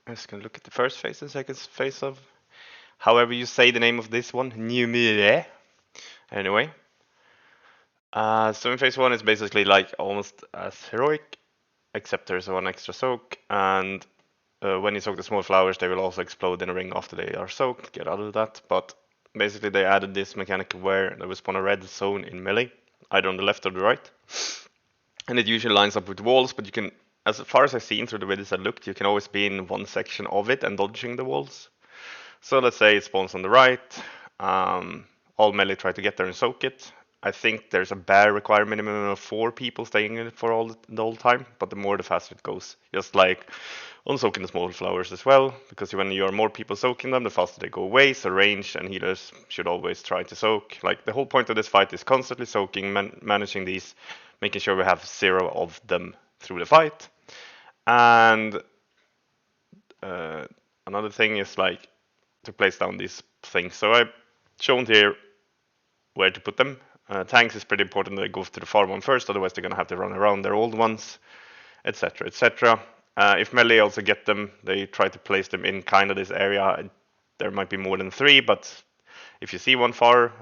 I'm just gonna look at the first phase and second phase of however you say the name of this one, Nyume. Anyway, so in phase one is basically like almost as heroic, except there's one extra soak, and when you soak the small flowers, they will also explode in a ring after they are soaked. Get out of that. But basically, they added this mechanic where there will spawn a red zone in melee, either on the left or the right, and it usually lines up with walls. But you can, as far as I've seen through the videos I looked, you can always be in one section of it and dodging the walls. So let's say it spawns on the right. All melee try to get there and soak it. I think there's a bare required minimum of 4 people staying in it for the whole time, but the more the faster it goes. Just like on soaking the small flowers as well, because when you are more people soaking them, the faster they go away. So range and healers should always try to soak. Like the whole point of this fight is constantly soaking, managing these, making sure we have 0 of them through the fight. And another thing is like to place down these things. So I've shown here where to put them. Tanks is pretty important that they go to the far one first, otherwise they're going to have to run around their old ones, etc., etc. If melee also get them, they try to place them in kind of this area. There might be more than 3, but if you see one far,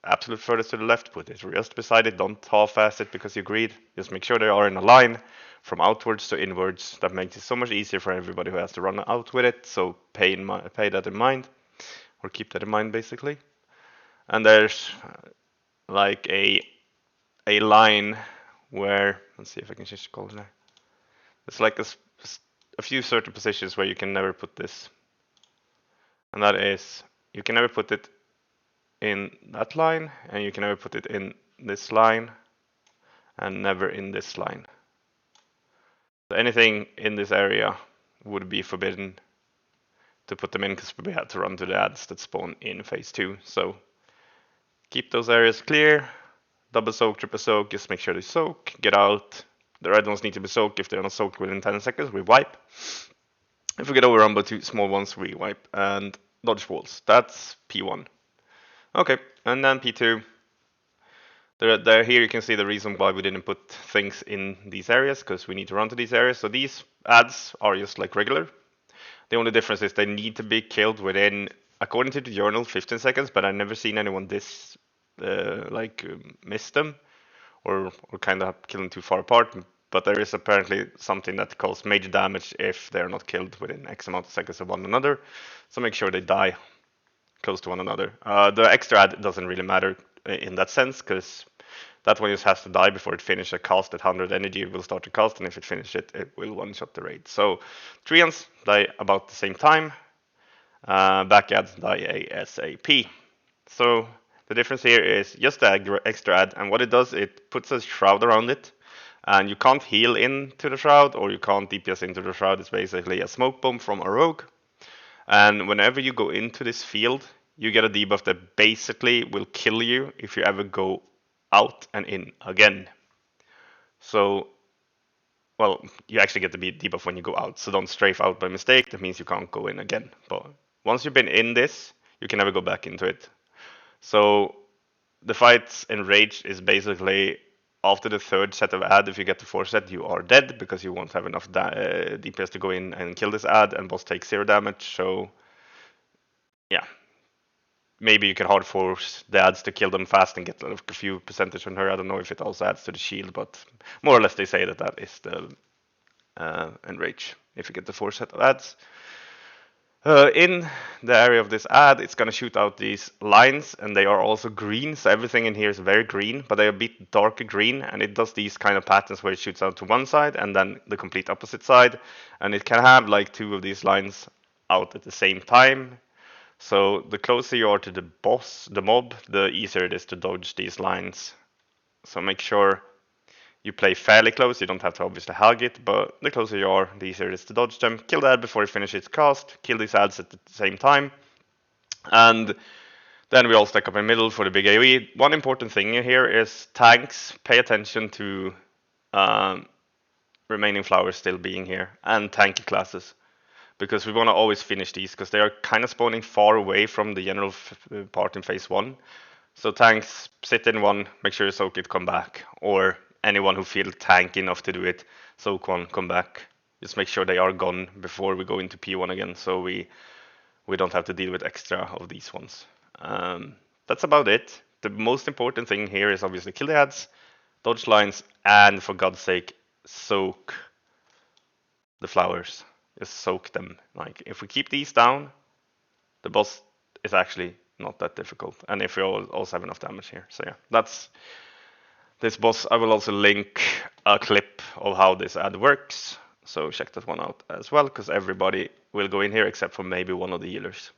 absolute furthest to the left, put it just beside it. Don't half-ass it because you greed. Just make sure they are in a line from outwards to inwards. That makes it so much easier for everybody who has to run out with it. So pay that in mind, or keep that in mind basically. And there's like a line where, let's see if I can change the color now. It's like a few certain positions where you can never put this, and that is you can never put it in that line, and you can never put it in this line, and never in this line. So anything in this area would be forbidden to put them in because we had to run to the ads that spawn in phase 2. So keep those areas clear. Double soak, triple soak, just make sure they soak, get out. The red ones need to be soaked. If they're not soaked within 10 seconds, we wipe. If we get overrun by 2 small ones, we wipe. And dodge walls. That's P1. Okay, and then P2. Here you can see the reason why we didn't put things in these areas, because we need to run to these areas. So these ads are just like regular. The only difference is they need to be killed within, according to the journal, 15 seconds, but I've never seen anyone miss them or kind of kill them too far apart. But there is apparently something that causes major damage if they're not killed within X amount of seconds of one another. So make sure they die close to one another. The extra ad doesn't really matter in that sense, because that one just has to die before it finishes a cast at 100 energy. It will start to cast, and if it finishes it, it will one-shot the raid. So Treants die about the same time. Back ads die ASAP. So the difference here is just the extra ad, and what it does, it puts a shroud around it, and you can't heal into the shroud, or you can't DPS into the shroud. It's basically a smoke bomb from a rogue. And whenever you go into this field, you get a debuff that basically will kill you if you ever go out and in again. So, well, you actually get the debuff when you go out, so don't strafe out by mistake. That means you can't go in again. But once you've been in this, you can never go back into it. So the fights in Rage is basically after the 3rd set of ad. If you get the 4th set, you are dead because you won't have enough DPS to go in and kill this ad, and boss takes 0 damage. So yeah, maybe you can hard force the ads to kill them fast and get a few percentage on her. I don't know if it also adds to the shield, but more or less they say that is the enrage if you get the 4 set of ads. In the area of this ad, it's going to shoot out these lines, and they are also green, so everything in here is very green, but they're a bit darker green, and it does these kind of patterns where it shoots out to one side and then the complete opposite side, and it can have like 2 of these lines out at the same time. So the closer you are to the boss, the mob, the easier it is to dodge these lines. So make sure you play fairly close. You don't have to obviously hug it, but the closer you are, the easier it is to dodge them. Kill the ad before it finishes its cast. Kill these ads at the same time. And then we all stack up in the middle for the big AoE. One important thing here is tanks. Pay attention to remaining flowers still being here, and tanky classes, because we want to always finish these, because they are kind of spawning far away from the general part in phase 1. So tanks, sit in one, make sure you soak it, come back. Or anyone who feels tanky enough to do it, soak one, come back. Just make sure they are gone before we go into P1 again, so we don't have to deal with extra of these ones. That's about it. The most important thing here is obviously kill the ads, dodge lines, and for God's sake, soak the flowers. Just soak them. Like if we keep these down, the boss is actually not that difficult. And if we also have enough damage here. So yeah, that's this boss. I will also link a clip of how this ad works. So check that one out as well, because everybody will go in here except for maybe one of the healers.